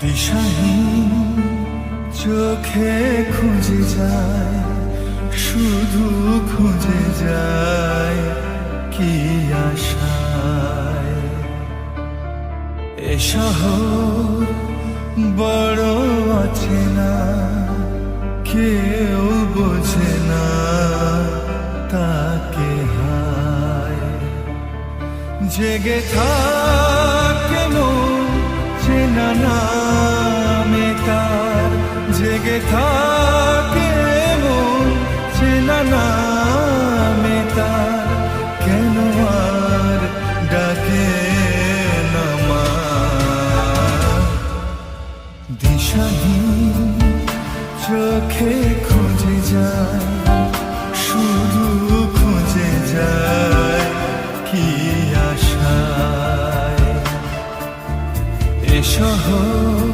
দিশাহীন চোখে খুঁজে যায়, শুধু খুঁজে যায় কি আশায়। এ শহর বড় অচেনা, কেউ বোঝে না তাকে হায়। জেগে থাকে মন চেনা নামে তার, জেগে থাকে মন চেনা নামে তার, কেন আর ডাকে না মা। দিশাহীন চোখে খুঁজে যায়, শুধু খুঁজে যায় কি আশায়। এ শহর